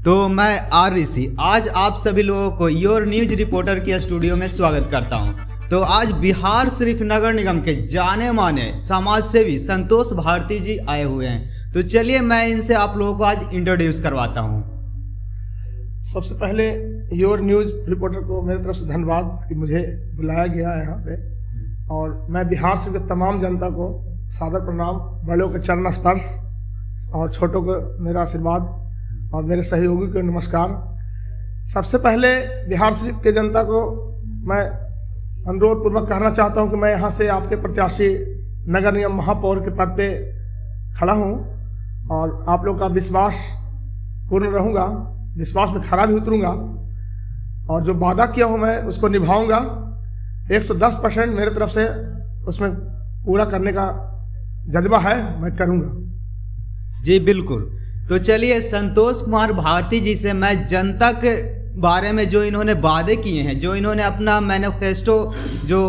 तो मैं आर ऋषि आज आप सभी लोगों को योर न्यूज रिपोर्टर के स्टूडियो में स्वागत करता हूं। तो आज बिहार शरीफ नगर निगम के जाने माने समाज सेवी संतोष भारती जी आए हुए हैं। तो चलिए मैं इनसे आप लोगों को आज इंट्रोड्यूस करवाता हूं। सबसे पहले योर न्यूज रिपोर्टर को मेरी तरफ से धन्यवाद कि मुझे बुलाया गया है यहाँ पे, और मैं बिहार शरीफ के तमाम जनता को सादर प्रणाम, बड़ों के चरण स्पर्श और छोटों को मेरा आशीर्वाद और मेरे सहयोगी को नमस्कार। सबसे पहले बिहार शरीफ के जनता को मैं अनुरोध पूर्वक कहना चाहता हूं कि मैं यहां से आपके प्रत्याशी नगर निगम महापौर के पद पे खड़ा हूं और आप लोग का विश्वास पूर्ण रहूंगा, विश्वास में खरा भी उतरूंगा और जो वादा किया हूं मैं उसको निभाऊंगा। 110% मेरे तरफ से उसमें पूरा करने का जज्बा है, मैं करूंगा। जी बिल्कुल। तो चलिए संतोष कुमार भारती जी से मैं जनता के बारे में जो इन्होंने वादे किए हैं, जो इन्होंने अपना मैनिफेस्टो जो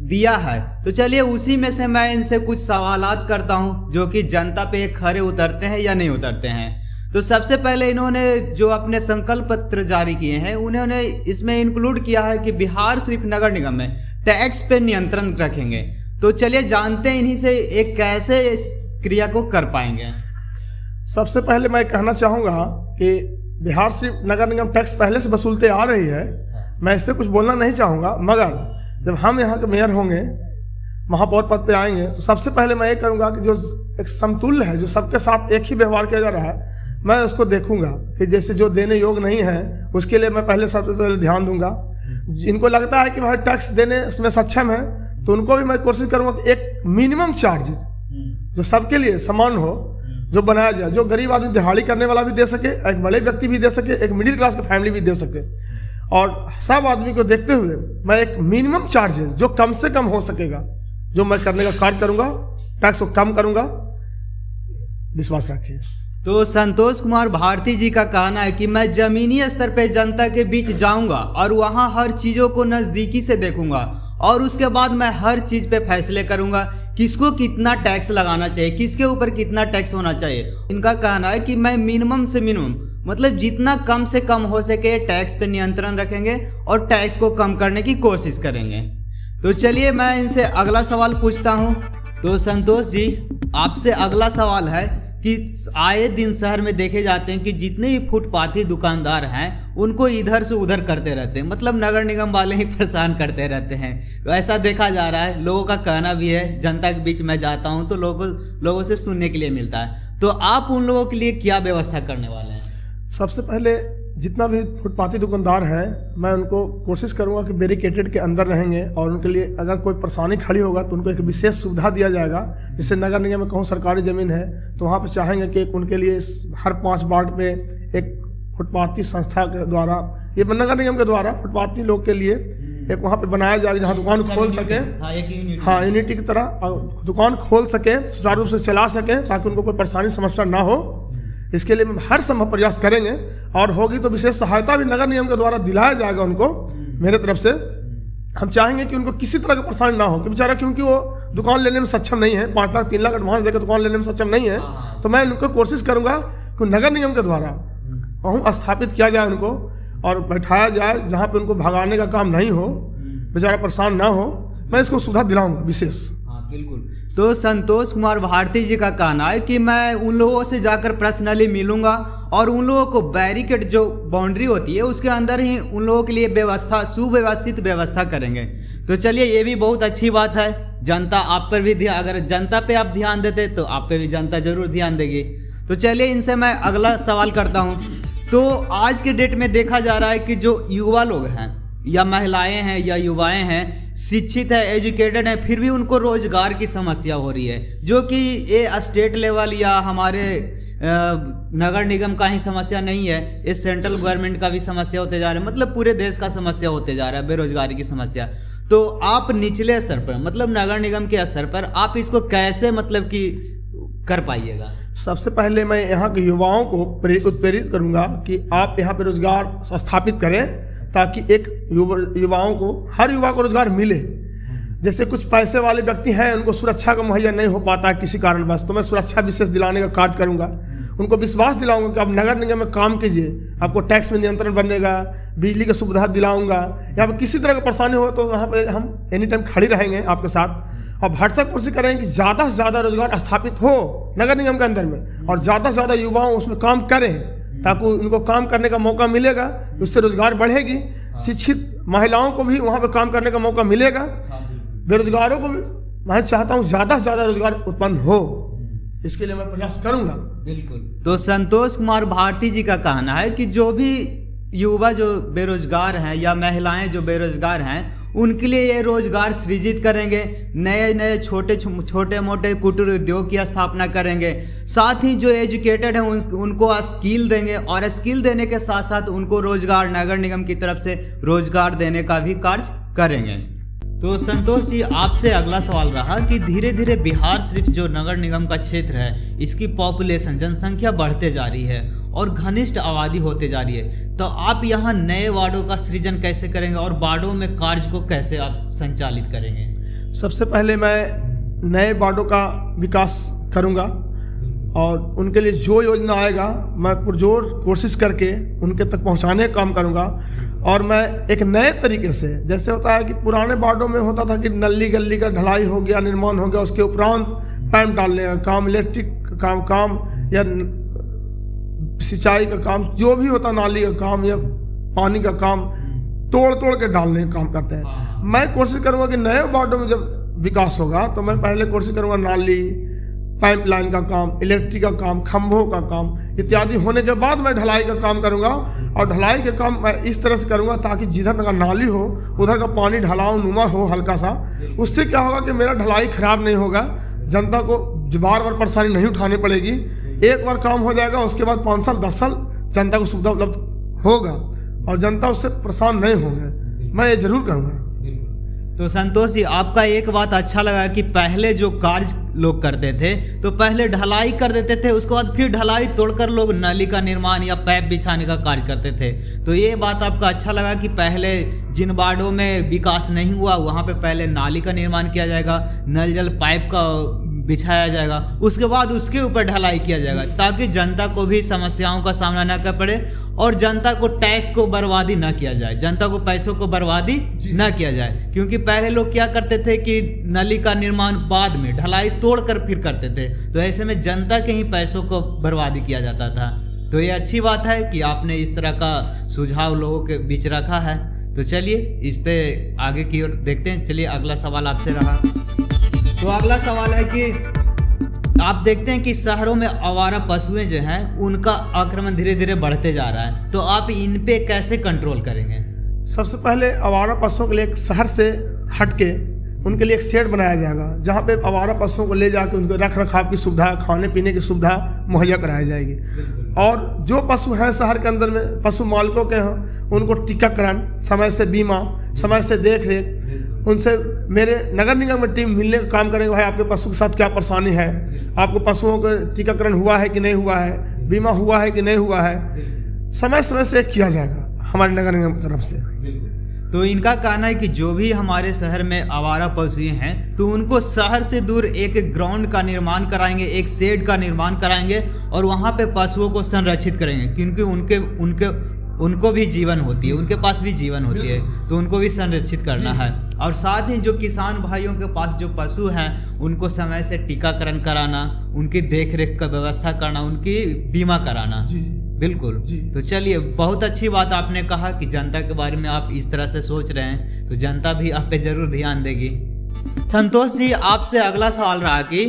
दिया है, तो चलिए उसी में से मैं इनसे कुछ सवालात करता हूं जो कि जनता पे खरे उतरते हैं या नहीं उतरते हैं। तो सबसे पहले इन्होंने जो अपने संकल्प पत्र जारी किए हैं उन्होंने इसमें इंक्लूड किया है कि बिहार शरीफ नगर निगम में टैक्स पे नियंत्रण रखेंगे। तो चलिए जानते हैं इन्हीं से एक कैसे इस क्रिया को कर पाएंगे। सबसे पहले मैं कहना चाहूँगा कि बिहार शरीफ नगर निगम टैक्स पहले से वसूलते आ रही है, मैं इस पर कुछ बोलना नहीं चाहूँगा, मगर जब हम यहाँ के मेयर होंगे, महापौर पद पे आएंगे, तो सबसे पहले मैं ये करूँगा कि जो एक समतुल्य है, जो सबके साथ एक ही व्यवहार किया जा रहा है, मैं उसको देखूंगा कि जैसे जो देने योग्य नहीं है उसके लिए मैं पहले सबसे पहले ध्यान दूंगा। जिनको लगता है कि भाई टैक्स देने में सक्षम है तो उनको भी मैं कोशिश करूँगा कि एक मिनिमम चार्ज जो सबके लिए समान हो जो बनाया जाए, जो गरीब आदमी दिहाड़ी करने वाला भी दे सके, एक बड़े व्यक्ति भी दे सके, एक मिडिल क्लास की फैमिली भी दे सके, और सब आदमी को देखते हुए मैं एक मिनिमम चार्जेस जो कम से कम हो सकेगा जो मैं करने का कार्य करूंगा, टैक्स को कम करूंगा, विश्वास रखिए। तो संतोष कुमार भारती जी का कहना है कि मैं जमीनी स्तर पे जनता के बीच जाऊंगा और वहां हर चीजों को नजदीकी से देखूंगा और उसके बाद मैं हर चीज पे फैसले करूंगा, किसको कितना टैक्स लगाना चाहिए, किसके ऊपर कितना टैक्स होना चाहिए। इनका कहना है कि मैं मिनिमम से मिनिमम मतलब जितना कम से कम हो सके टैक्स पे नियंत्रण रखेंगे और टैक्स को कम करने की कोशिश करेंगे। तो चलिए मैं इनसे अगला सवाल पूछता हूं। तो संतोष जी आपसे अगला सवाल है कि आए दिन शहर में देखे जाते हैं कि जितने भी फुटपाथी दुकानदार हैं उनको इधर से उधर करते रहते हैं, मतलब नगर निगम वाले ही परेशान करते रहते हैं। तो ऐसा देखा जा रहा है, लोगों का कहना भी है, जनता के बीच में जाता हूं तो लोगों से सुनने के लिए मिलता है। तो आप उन लोगों के लिए क्या व्यवस्था करने वाले हैं? सबसे पहले जितना भी फुटपाथी दुकानदार हैं मैं उनको कोशिश करूंगा कि बैरिकेटेड के अंदर रहेंगे और उनके लिए अगर कोई परेशानी खड़ी होगा तो उनको एक विशेष सुविधा दिया जाएगा। जैसे नगर निगम में कहूँ सरकारी ज़मीन है तो वहाँ पर चाहेंगे कि उनके लिए हर 5 वार्ड में एक फुटपाथी संस्था के द्वारा, ये नगर निगम के द्वारा फुटपाथी लोग के लिए एक वहाँ पे बनाया जाएगा जहाँ दुकान खोल सके, हाँ यूनिटी की तरह दुकान खोल सके, सुचारू रूप से चला सके ताकि उनको कोई परेशानी समस्या ना हो। इसके लिए हम हर संभव प्रयास करेंगे और होगी तो विशेष सहायता भी नगर निगम के द्वारा दिलाया जाएगा उनको मेरे तरफ से। हम चाहेंगे कि उनको किसी तरह की परेशानी ना हो कि बेचारा, क्योंकि वो दुकान लेने में सक्षम नहीं है, 5 लाख 3 लाख एडवांस देकर दुकान लेने में सक्षम नहीं है, तो मैं उनको कोशिश करूंगा कि नगर निगम के द्वारा वहाँ स्थापित किया जाए उनको और बैठाया जाए जहाँ पे उनको भगाने का काम नहीं हो, बेचारा परेशान ना हो। मैं इसको सुविधा दिलाऊंगा विशेष। हाँ बिल्कुल। तो संतोष कुमार भारती जी का कहना है कि मैं उन लोगों से जाकर पर्सनली मिलूंगा और उन लोगों को बैरिकेड जो बाउंड्री होती है उसके अंदर ही उन लोगों के लिए व्यवस्था, सुव्यवस्थित व्यवस्था करेंगे। तो चलिए ये भी बहुत अच्छी बात है, जनता आप पर भी ध्यान, अगर जनता पे आप ध्यान देते तो आप पे भी जनता जरूर ध्यान देगी। तो चलिए इनसे मैं अगला सवाल करता हूँ। तो आज के डेट में देखा जा रहा है कि जो युवा लोग हैं या महिलाएं हैं या युवाएं हैं, शिक्षित है, एजुकेटेड है, फिर भी उनको रोजगार की समस्या हो रही है, जो कि ये स्टेट लेवल या हमारे नगर निगम का ही समस्या नहीं है, ये सेंट्रल गवर्नमेंट का भी समस्या होते जा रहा है, मतलब पूरे देश का समस्या होते जा रहा है बेरोजगारी की समस्या। तो आप निचले स्तर पर मतलब नगर निगम के स्तर पर आप इसको कैसे मतलब कि कर पाइएगा? सबसे पहले मैं यहाँ के युवाओं को उत्प्रेरित करूँगा कि आप यहाँ पे रोजगार स्थापित करें ताकि एक युवाओं को, हर युवा को रोजगार मिले। जैसे कुछ पैसे वाले व्यक्ति हैं, उनको सुरक्षा का मुहैया नहीं हो पाता है किसी कारणवश, तो मैं सुरक्षा विशेष दिलाने का कार्य करूंगा। उनको विश्वास दिलाऊंगा कि आप नगर निगम में काम कीजिए, आपको टैक्स में नियंत्रण बनेगा, बिजली की सुविधा दिलाऊंगा। यहाँ पर किसी तरह की परेशानी हो तो वहाँ पर हम एनी टाइम खड़ी रहेंगे आपके साथ। और भरसक कोशिश करेंगे कि ज़्यादा से ज़्यादा रोजगार स्थापित हो नगर निगम के अंदर में, और ज़्यादा से ज़्यादा युवाओं उसमें काम करें, ताकि उनको काम करने का मौका मिलेगा, उससे रोजगार बढ़ेगी। शिक्षित महिलाओं को भी वहाँ पे काम करने का मौका मिलेगा, बेरोजगारों को भी मैं चाहता हूँ ज़्यादा से ज़्यादा रोजगार उत्पन्न हो, इसके लिए मैं प्रयास करूँगा। बिल्कुल। तो संतोष कुमार भारती जी का कहना है कि जो भी युवा जो बेरोजगार हैं या महिलाएं जो बेरोजगार हैं, उनके लिए ये रोजगार सृजित करेंगे, नए नए छोटे मोटे कुटीर उद्योग की स्थापना करेंगे। साथ ही जो एजुकेटेड हैं उनको स्किल देंगे, और स्किल देने के साथ साथ उनको रोजगार नगर निगम की तरफ से रोजगार देने का भी कार्य करेंगे। तो संतोष जी, आपसे अगला सवाल रहा कि धीरे धीरे बिहार सिर्फ जो नगर निगम का क्षेत्र है, इसकी पॉपुलेशन जनसंख्या बढ़ते जा रही है और घनिष्ठ आबादी होते जा रही है, तो आप यहाँ नए वार्डों का सृजन कैसे करेंगे और वार्डों में कार्य को कैसे आप संचालित करेंगे? सबसे पहले मैं नए वार्डों का विकास करूँगा, और उनके लिए जो योजना आएगा मैं पुरजोर कोशिश करके उनके तक पहुंचाने का काम करूंगा। और मैं एक नए तरीके से, जैसे होता है कि पुराने वार्डों में होता था कि नली गली का ढलाई हो गया, निर्माण हो गया, उसके उपरांत पाइप डालने का काम, इलेक्ट्रिक का काम या सिंचाई का काम, जो भी होता, नाली का काम या पानी का काम, तोड़ के डालने का काम करते हैं। मैं कोशिश करूंगा कि नए वार्डों में जब विकास होगा तो मैं पहले कोशिश करूंगा नाली, पाइपलाइन का काम, इलेक्ट्रिक का काम, खंभों का काम इत्यादि होने के बाद मैं ढलाई का काम करूंगा। और ढलाई के काम मैं इस तरह से करूंगा ताकि जिधर का नाली हो उधर का पानी ढलाव नुमा हो हल्का सा। उससे क्या होगा कि मेरा ढलाई खराब नहीं होगा, जनता को बार परेशानी नहीं उठानी पड़ेगी। एक बार काम हो जाएगा, उसके बाद 5 साल 10 साल जनता को सुविधा उपलब्ध होगा और जनता उससे परेशान नहीं होंगे। मैं ये जरूर करूँगा। तो संतोष जी, आपका एक बात अच्छा लगा कि पहले जो कार्य लोग करते थे तो पहले ढलाई कर देते थे, उसके बाद फिर ढलाई तोड़कर लोग नाली का निर्माण या पाइप बिछाने का कार्य करते थे। तो ये बात आपका अच्छा लगा कि पहले जिन वार्डों में विकास नहीं हुआ वहाँ पे पहले नाली का निर्माण किया जाएगा, नल जल पाइप का बिछाया जाएगा, उसके बाद उसके ऊपर ढलाई किया जाएगा, ताकि जनता को भी समस्याओं का सामना न कर पड़े और जनता को टैक्स को बर्बादी ना किया जाए, जनता को पैसों को बर्बादी ना किया जाए। क्योंकि पहले लोग क्या करते थे कि नली का निर्माण बाद में ढलाई तोड़कर फिर करते थे, तो ऐसे में जनता के ही पैसों को बर्बादी किया जाता था। तो ये अच्छी बात है कि आपने इस तरह का सुझाव लोगों के बीच रखा है। तो चलिए इस पे आगे की ओर देखते हैं। चलिए अगला सवाल आपसे रहा। तो अगला सवाल है कि आप देखते हैं कि शहरों में आवारा पशुएं जो हैं उनका आक्रमण धीरे धीरे बढ़ते जा रहा है, तो आप इन पे कैसे कंट्रोल करेंगे? सबसे पहले आवारा पशुओं के लिए एक शहर से हटके उनके लिए एक शेड बनाया जाएगा, जहाँ पे आवारा पशुओं को ले जाकर उनको रख रखाव की सुविधा, खाने पीने की सुविधा मुहैया कराई जाएगी। और जो पशु हैं शहर के अंदर में पशु मालिकों के हैं, उनको टीकाकरण, समय से बीमा, समय से देख रेख, उनसे मेरे नगर निगम में टीम मिलने का काम करेंगे। भाई आपके पशु के साथ क्या परेशानी है, आपको पशुओं का टीकाकरण हुआ है कि नहीं हुआ है, बीमा हुआ है कि नहीं हुआ है, समय समय से किया जाएगा हमारे नगर निगम की तरफ से। तो इनका कहना है कि जो भी हमारे शहर में आवारा पशु हैं तो उनको शहर से दूर एक ग्राउंड का निर्माण कराएंगे, एक शेड का निर्माण कराएंगे और वहाँ पे पशुओं को संरक्षित करेंगे, क्योंकि उनको भी जीवन होती है, उनके पास भी जीवन होती है, तो उनको भी संरक्षित करना है। और साथ ही जो किसान भाइयों के पास जो पशु हैं उनको समय से टीकाकरण कराना, उनकी देख रेख का व्यवस्था करना, उनकी बीमा कराना। बिल्कुल। तो चलिए, बहुत अच्छी बात आपने कहा कि जनता के बारे में आप इस तरह से सोच रहे हैं, तो जनता भी आप पे जरूर ध्यान देगी। संतोष जी, आपसे अगला सवाल रहा कि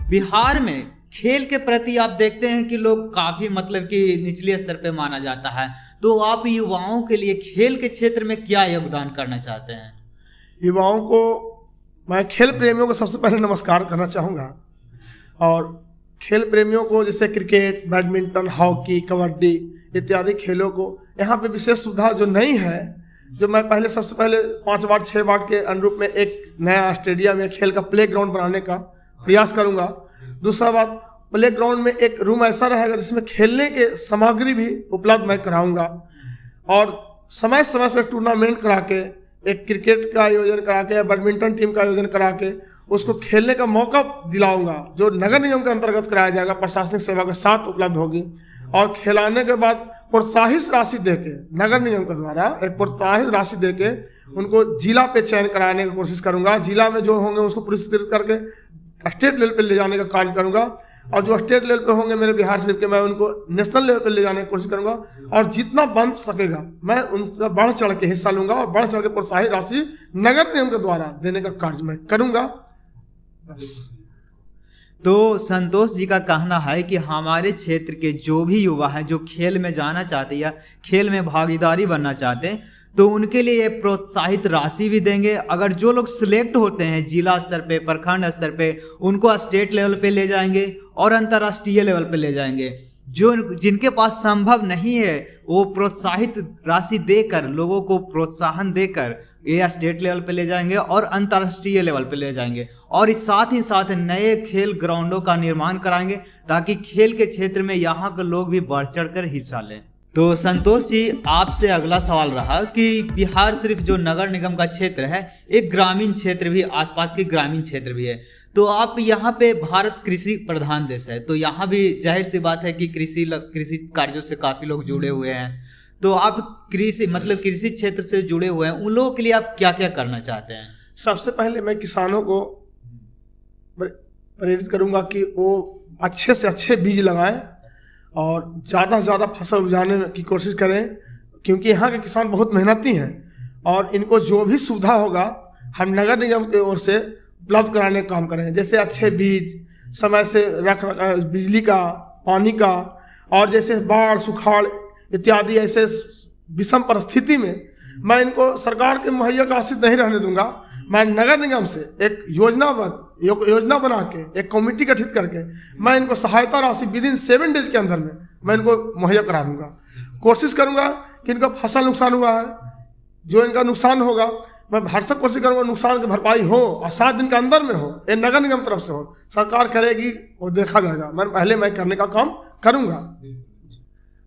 बिहार में खेल के प्रति आप देखते हैं कि लोग काफी मतलब कि निचले स्तर पे माना जाता है, तो आप युवाओं के लिए खेल के क्षेत्र में क्या योगदान करना चाहते हैं? युवाओं को मैं खेल प्रेमियों को सबसे पहले नमस्कार करना चाहूँगा। और खेल प्रेमियों को जैसे क्रिकेट, बैडमिंटन, हॉकी, कबड्डी इत्यादि खेलों को यहाँ पे विशेष सुविधा जो नहीं है, जो मैं पहले सबसे पहले 5 वार्ड 6 वार्ड के अनुरूप में एक नया स्टेडियम या खेल का प्ले ग्राउंड बनाने का प्रयास करूँगा। दूसरा बात, प्ले ग्राउंड में एक रूम ऐसा रहेगा जिसमें खेलने के सामग्री भी उपलब्ध मैं कराऊँगा। और समय समय पर टूर्नामेंट करा के एक क्रिकेट का आयोजन करा के या बैडमिंटन टीम का आयोजन करा के उसको खेलने का मौका दिलाऊंगा, जो नगर निगम के अंतर्गत कराया जाएगा, प्रशासनिक सेवा के साथ उपलब्ध होगी। और खिलाने के बाद प्रोत्साहित राशि देके नगर निगम के द्वारा एक प्रोत्साहित राशि देके उनको जिला पे चयन कराने की कोशिश करूंगा। जिला में जो होंगे उसको पुरस्कृत करके स्टेट लेवल पे ले जाने का कार्य करूंगा, और जो स्टेट लेवल पे होंगे मेरे बिहार शरीफ के, मैं उनको नेशनल लेवल पे ले जाने की कोशिश करूंगा। और जितना बन सकेगा मैं उनसे बढ़ चढ़ के हिस्सा लूंगा और बढ़ चढ़ के प्रोत्साहित राशि नगर निगम के द्वारा देने का कार्य मैं करूंगा। बस। तो संतोष जी का कहना है कि हमारे क्षेत्र के जो भी युवा हैं जो खेल में जाना चाहते हैं या खेल में भागीदारी बनना चाहते हैं, तो उनके लिए प्रोत्साहित राशि भी देंगे। अगर जो लोग सिलेक्ट होते हैं जिला स्तर पे, प्रखंड स्तर पे, उनको स्टेट लेवल पे ले जाएंगे और अंतर्राष्ट्रीय लेवल पे ले जाएंगे। जो जिनके पास संभव नहीं है वो प्रोत्साहित राशि देकर, लोगों को प्रोत्साहन देकर ये स्टेट लेवल पे ले जाएंगे और अंतर्राष्ट्रीय लेवल पे ले जाएंगे। और इस साथ ही साथ नए खेल ग्राउंडों का निर्माण कराएंगे ताकि खेल के क्षेत्र में यहाँ के लोग भी बढ़ चढ़ कर हिस्सा लें। तो संतोष जी, आपसे अगला सवाल रहा कि बिहार शरीफ जो नगर निगम का क्षेत्र है एक ग्रामीण क्षेत्र भी, आसपास के ग्रामीण क्षेत्र भी है। तो आप यहाँ पे, भारत कृषि प्रधान देश है, तो यहाँ भी जाहिर सी बात है कि कृषि कार्यों से काफी लोग जुड़े हुए हैं। तो आप कृषि क्षेत्र से जुड़े हुए हैं, उन लोगों के लिए आप क्या क्या करना चाहते हैं? सबसे पहले मैं किसानों को प्रेरित करूंगा कि वो अच्छे से अच्छे बीज लगाएं और ज़्यादा से ज़्यादा फसल उपजाने की कोशिश करें, क्योंकि यहाँ के किसान बहुत मेहनती हैं और इनको जो भी सुविधा होगा हम नगर निगम की ओर से उपलब्ध कराने का काम करें। जैसे अच्छे बीज, समय से बिजली का, पानी का, और जैसे बाढ़, सुखाड़ इत्यादि ऐसे विषम परिस्थिति में मैं इनको सरकार के मुहैया का आश्रित नहीं रहने दूंगा। मैं नगर निगम से एक योजना बना के एक कमेटी गठित करके मैं इनको सहायता राशि विदिन 7 डेज के अंदर में मैं इनको मुहैया करा दूंगा। कोशिश करूंगा कि इनका फसल नुकसान हुआ है, जो इनका नुकसान होगा मैं भरसक कोशिश करूंगा नुकसान की भरपाई हो और 7 दिन के अंदर में हो, ये नगर निगम तरफ से हो। सरकार करेगी वो देखा जाएगा, मैं करने का काम करूंगा।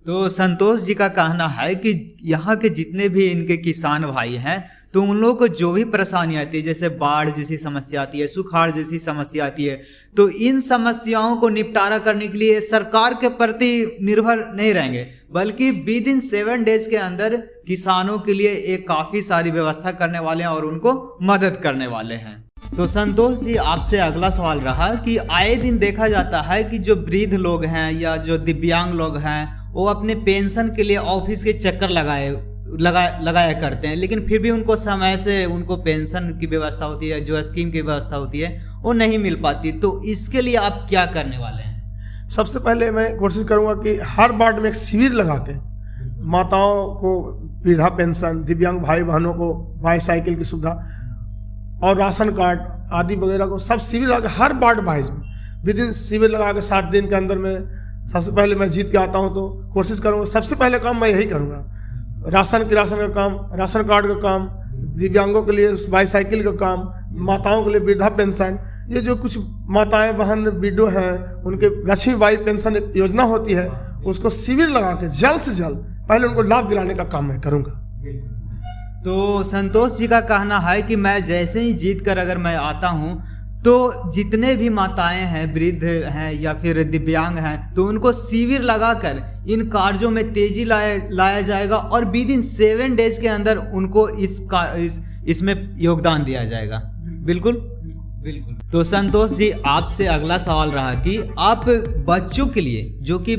तो संतोष जी का कहना है कि यहाँ के जितने भी इनके किसान भाई हैं, तो उन लोगों को जो भी परेशानी आती है, जैसे बाढ़ जैसी समस्या आती है, सुखाड़ जैसी समस्या आती है, तो इन समस्याओं को निपटारा करने के लिए सरकार के प्रति निर्भर नहीं रहेंगे, बल्कि विदिन 7 डेज के अंदर किसानों के लिए एक काफी सारी व्यवस्था करने वाले हैं और उनको मदद करने वाले हैं। तो संतोष जी, आपसे अगला सवाल रहा कि आए दिन देखा जाता है कि जो वृद्ध लोग हैं या जो दिव्यांग लोग हैं वो अपने पेंशन के लिए ऑफिस के चक्कर लगाया करते हैं, लेकिन फिर भी उनको समय से उनको पेंशन की व्यवस्था होती है, जो स्कीम की व्यवस्था होती है वो नहीं मिल पाती। तो इसके लिए आप क्या करने वाले हैं? सबसे पहले मैं कोशिश करूंगा कि हर वार्ड में एक शिविर लगा के माताओं को वृद्धा पेंशन, दिव्यांग भाई बहनों को बाईसाइकिल की सुविधा और राशन कार्ड आदि वगैरह को सब शिविर लगा के हर वार्ड वाइज में विदिन शिविर लगा के 7 दिन के अंदर में सबसे पहले मैं जीत के आता हूं तो कोशिश करूंगा। सबसे पहले काम मैं यही करूंगा, राशन का काम, राशन कार्ड का काम, दिव्यांगों के लिए बाईसाइकिल का काम, माताओं के लिए वृद्धा पेंशन, ये जो कुछ माताएं बहन विडो हैं उनके लक्ष्मीबाई पेंशन योजना होती है, उसको शिविर लगा के जल्द से जल्द पहले उनको लाभ दिलाने का काम मैं करूंगा। तो संतोष जी का कहना है कि मैं जैसे ही जीत कर अगर मैं आता हूं तो जितने भी माताएं हैं, वृद्ध हैं या फिर दिव्यांग हैं, तो उनको शिविर लगाकर इन कार्यों में तेजी लाया जाएगा और विदिन 7 डेज के अंदर उनको इसमें योगदान दिया जाएगा। बिल्कुल। तो संतोष जी, आपसे अगला सवाल रहा कि आप बच्चों के लिए, जो कि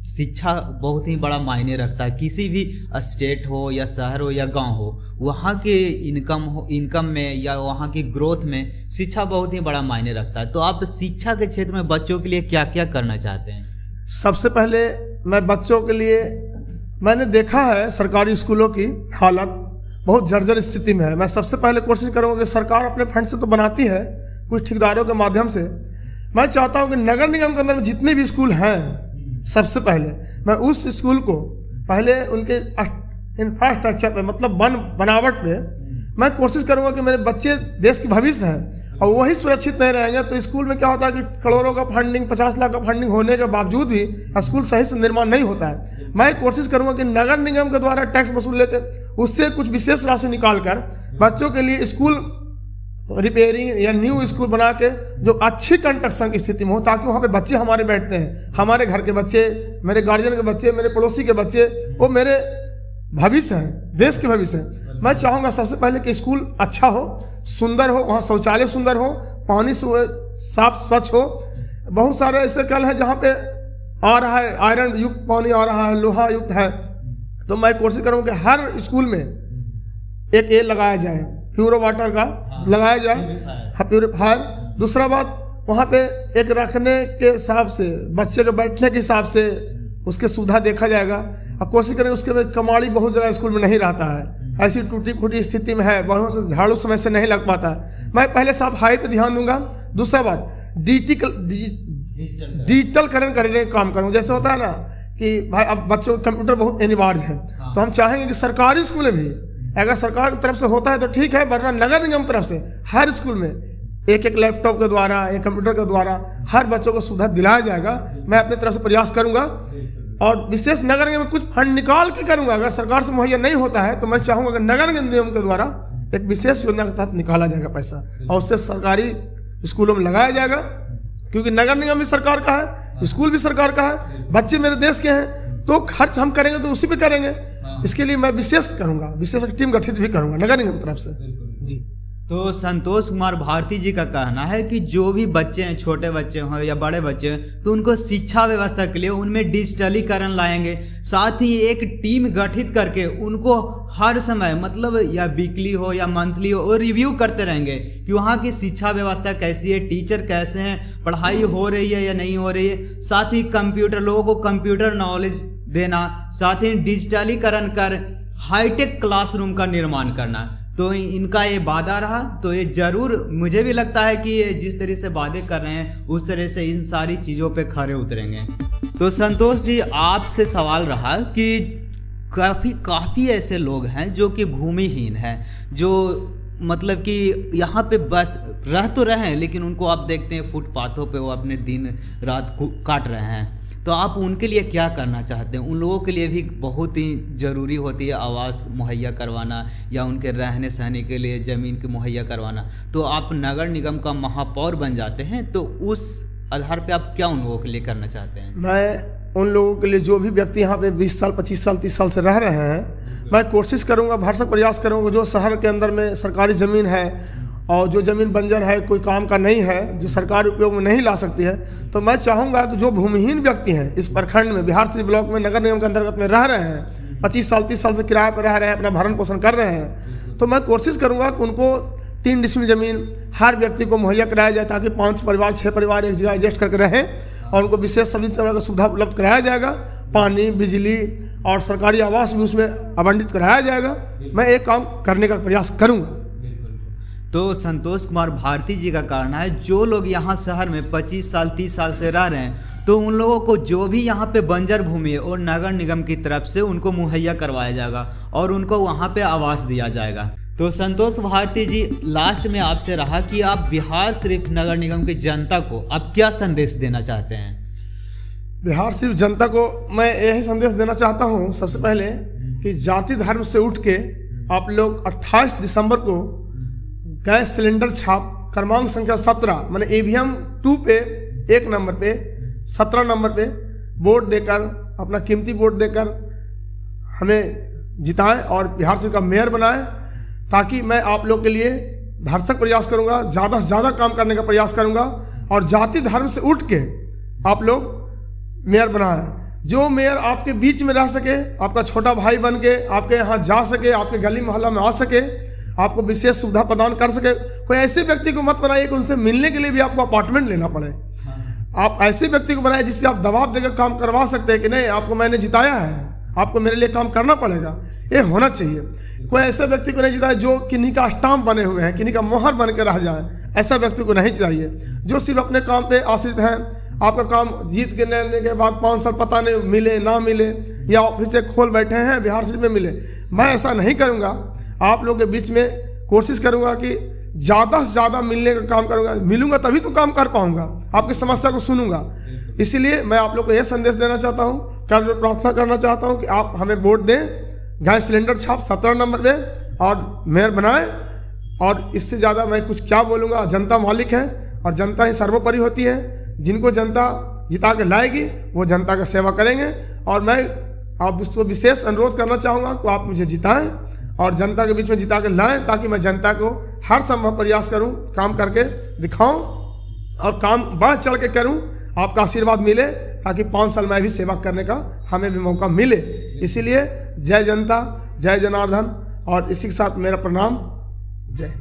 शिक्षा बहुत ही बड़ा मायने रखता है, किसी भी स्टेट हो या शहर हो या गांव हो, वहाँ के इनकम में या वहाँ की ग्रोथ में शिक्षा बहुत ही बड़ा मायने रखता है। तो आप शिक्षा के क्षेत्र में बच्चों के लिए क्या क्या करना चाहते हैं? सबसे पहले मैं बच्चों के लिए, मैंने देखा है सरकारी स्कूलों की हालत बहुत जर्जर स्थिति में है। मैं सबसे पहले कोशिश करूँगा कि सरकार अपने फंड से तो बनाती है कुछ ठेकेदारों के माध्यम से, मैं चाहता हूँ कि नगर निगम के अंदर में जितने भी स्कूल हैं, सबसे पहले मैं उस स्कूल को पहले उनके इंफ्रास्ट्रक्चर पे, मतलब बनावट पे मैं कोशिश करूंगा कि मेरे बच्चे देश के भविष्य हैं और वही सुरक्षित नहीं रहेंगे तो स्कूल में क्या होता है कि करोड़ों का फंडिंग, 50 लाख का फंडिंग होने के बावजूद भी स्कूल सही से निर्माण नहीं होता है। मैं कोशिश करूंगा कि नगर निगम के द्वारा टैक्स वसूल लेकर उससे कुछ विशेष राशि निकाल कर बच्चों के लिए स्कूल रिपेयरिंग या न्यू स्कूल बना के जो अच्छी कंस्ट्रक्शन की स्थिति में हो, ताकि वहाँ पे बच्चे हमारे बैठते हैं, हमारे घर के बच्चे, मेरे गार्जियन के बच्चे, मेरे पड़ोसी के बच्चे, वो मेरे भविष्य हैं, देश के भविष्य हैं। मैं चाहूँगा सबसे पहले कि स्कूल अच्छा हो, सुंदर हो, वहाँ शौचालय सुंदर हो, पानी साफ स्वच्छ हो। बहुत सारे ऐसे कल हैं जहाँ पे आ रहा है आयरन युक्त पानी आ रहा है, लोहा युक्त है, तो मैं कोशिश करूँगा कि हर स्कूल में एक ये लगाया जाए, प्योर वाटर का लगाया जाए, प्योरीफायर। दूसरा बात, वहाँ पे एक रखने के हिसाब से, बच्चे के बैठने के हिसाब से उसके सुविधा देखा जाएगा और कोशिश करें उसके में कमाड़ी बहुत जगह स्कूल में नहीं रहता है, ऐसी टूटी फूटी स्थिति में है, बढ़िया से झाड़ू समय से नहीं लग पाता है। मैं पहले सफाई पे ध्यान दूंगा। दूसरा बात, डिजिटलकरण करने का काम करूँ। जैसे होता है ना कि भाई अब बच्चों को कंप्यूटर बहुत अनिवार्य है, तो हम चाहेंगे कि सरकारी स्कूल में भी अगर सरकार की तरफ से होता है तो ठीक है, वरना नगर निगम तरफ से हर स्कूल में एक एक लैपटॉप के द्वारा, एक कंप्यूटर के द्वारा हर बच्चों को सुविधा दिलाया जाएगा। मैं अपनी तरफ से प्रयास करूंगा और विशेष नगर निगम में कुछ फंड निकाल के करूंगा। अगर सरकार से मुहैया नहीं होता है तो मैं चाहूंगा कि नगर निगम के द्वारा एक विशेष योजना के तहत निकाला जाएगा पैसा और उससे सरकारी स्कूलों में लगाया जाएगा, क्योंकि नगर निगम भी सरकार का है, स्कूल भी सरकार का है, बच्चे मेरे देश के हैं, तो खर्च हम करेंगे तो उसी पे करेंगे। इसके लिए मैं विशेष करूंगा, विशेष टीम गठित भी करूंगा नगर निगम की तरफ से जी। तो संतोष कुमार भारती जी का कहना है कि जो भी बच्चे हैं, छोटे बच्चे हों या बड़े बच्चे हैं, तो उनको शिक्षा व्यवस्था के लिए उनमें डिजिटलीकरण लाएंगे, साथ ही एक टीम गठित करके उनको हर समय, मतलब या वीकली हो या मंथली हो, वो रिव्यू करते रहेंगे कि वहाँ की शिक्षा व्यवस्था कैसी है, टीचर कैसे हैं, पढ़ाई हो रही है या नहीं हो रही है। साथ ही कंप्यूटर, लोगों को कंप्यूटर नॉलेज देना, साथ ही डिजिटलीकरण कर हाईटेक क्लासरूम का निर्माण करना। तो इनका ये वादा रहा, तो ये जरूर, मुझे भी लगता है कि ये जिस तरह से वादे कर रहे हैं उस तरह से इन सारी चीज़ों पे खरे उतरेंगे। तो संतोष जी, आपसे सवाल रहा कि काफ़ी ऐसे लोग हैं जो कि भूमिहीन हैं, जो मतलब कि यहाँ पे बस रह तो रहे हैं, लेकिन उनको आप देखते हैं फुटपाथों पे वो अपने दिन रात काट रहे हैं। तो आप उनके लिए क्या करना चाहते हैं? उन लोगों के लिए भी बहुत ही ज़रूरी होती है आवास मुहैया करवाना या उनके रहने सहने के लिए ज़मीन की मुहैया करवाना। तो आप नगर निगम का महापौर बन जाते हैं, तो उस आधार पे आप क्या उन लोगों के लिए करना चाहते हैं? मैं उन लोगों के लिए, जो भी व्यक्ति यहाँ पे 20 साल 25 साल 30 साल से रह रहे हैं, मैं कोशिश करूँगा, भरसक प्रयास करूँगा, जो शहर के अंदर में सरकारी ज़मीन है और जो ज़मीन बंजर है, कोई काम का नहीं है, जो सरकार उपयोग में नहीं ला सकती है, तो मैं चाहूँगा कि जो भूमिहीन व्यक्ति हैं इस प्रखंड में, बिहार शरीफ ब्लॉक में नगर निगम के अंतर्गत में रह रहे हैं, 25 साल 30 साल से किराए पर रह रहे हैं, अपना भरण पोषण कर रहे हैं, तो मैं कोशिश करूँगा कि उनको 3 डिसमिल ज़मीन हर व्यक्ति को मुहैया कराया जाए, ताकि 5 परिवार 6 परिवार एक जगह एडजस्ट करके रहें और उनको विशेष सभी तरह की सुविधा उपलब्ध कराया जाएगा। पानी, बिजली और सरकारी आवास भी उसमें आवंटित कराया जाएगा। मैं एक काम करने का प्रयास करूँगा। तो संतोष कुमार भारती जी का कहना है, जो लोग यहाँ शहर में 25 साल 30 साल से रह रहे हैं, तो उन लोगों को जो भी यहाँ पे बंजर भूमि है और नगर निगम की तरफ से उनको मुहैया करवाया जाएगा और उनको वहाँ पे आवास दिया जाएगा। तो संतोष भारती जी, लास्ट में आपसे रहा कि आप बिहार शरीफ नगर निगम की जनता को आप क्या संदेश देना चाहते हैं? बिहार शरीफ जनता को मैं यही संदेश देना चाहता हूँ, सबसे पहले कि जाति धर्म से उठ के आप लोग 28 दिसंबर को गैस सिलेंडर छाप क्रमांक संख्या 17 मैंने EVM 2 पे 1 नंबर पे 17 नंबर पे वोट देकर, अपना कीमती वोट देकर हमें जिताएं और बिहार शरीफ का मेयर बनाएं, ताकि मैं आप लोग के लिए भरसक प्रयास करूंगा, ज़्यादा से ज़्यादा काम करने का प्रयास करूंगा और जाति धर्म से उठ के आप लोग मेयर बनाएं। जो मेयर आपके बीच में रह सके, आपका छोटा भाई बन के आपके यहाँ जा सके, आपके गली मोहल्ला में आ सके, आपको विशेष सुविधा प्रदान कर सके। कोई ऐसे व्यक्ति को मत बनाइए कि उनसे मिलने के लिए भी आपको अपार्टमेंट लेना पड़े। आप ऐसे व्यक्ति को बनाए जिस पे आप दबाव देकर काम करवा सकते हैं कि नहीं, आपको मैंने जिताया है, आपको मेरे लिए काम करना पड़ेगा, ये होना चाहिए। कोई ऐसे व्यक्ति को नहीं जिताए जो किन्हीं का स्टाम्प बने हुए हैं, किन्हीं का मोहर बन के रह जाए, ऐसा व्यक्ति को नहीं चाहिए। जो सिर्फ अपने काम पे आश्रित हैं, आपका काम जीत के लेने के बाद 5 साल पता नहीं मिले ना मिले या ऑफिस से खोल बैठे हैं बिहार शरीफ में मिले, मैं ऐसा नहीं करूँगा। आप लोगों के बीच में कोशिश करूँगा कि ज़्यादा से ज़्यादा मिलने का काम करूँगा। मिलूंगा तभी तो काम कर पाऊँगा, आपकी समस्या को सुनूंगा। इसीलिए मैं आप लोग को यह संदेश देना चाहता हूँ, प्रार्थना करना चाहता हूँ कि आप हमें वोट दें, गैस सिलेंडर छाप 17 नंबर पे और मेयर बनाएं। और इससे ज़्यादा मैं कुछ क्या बोलूँगा। जनता मालिक है और जनता ही सर्वोपरि होती है। जिनको जनता जिता के लाएगी वो जनता का सेवा करेंगे। और मैं आप उसको विशेष अनुरोध करना चाहूँगा कि आप मुझे जिताएं और जनता के बीच में जिता के लाएं, ताकि मैं जनता को हर संभव प्रयास करूं, काम करके दिखाऊं और काम बढ़ चढ़ के करूं। आपका आशीर्वाद मिले ताकि 5 साल मैं भी सेवा करने का हमें भी मौका मिले। इसीलिए जय जनता, जय जनार्दन। और इसी के साथ मेरा प्रणाम, जय।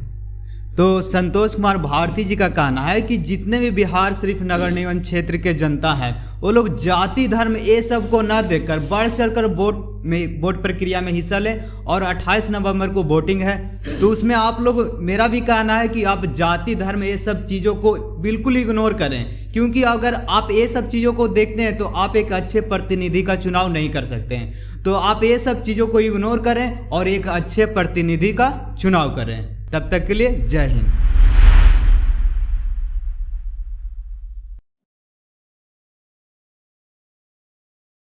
तो संतोष कुमार भारती जी का कहना है कि जितने भी बिहार शरीफ नगर निगम क्षेत्र के जनता है वो लोग जाति धर्म ये सब को न देखकर बढ़ चढ़कर वोट प्रक्रिया में हिस्सा लें। और 28 नवंबर को वोटिंग है, तो उसमें आप लोग, मेरा भी कहना है कि आप जाति धर्म ये सब चीज़ों को बिल्कुल इग्नोर करें, क्योंकि अगर आप ये सब चीज़ों को देखते हैं तो आप एक अच्छे प्रतिनिधि का चुनाव नहीं कर सकते हैं। तो आप ये सब चीज़ों को इग्नोर करें और एक अच्छे प्रतिनिधि का चुनाव करें। तब तक के लिए जय हिंद।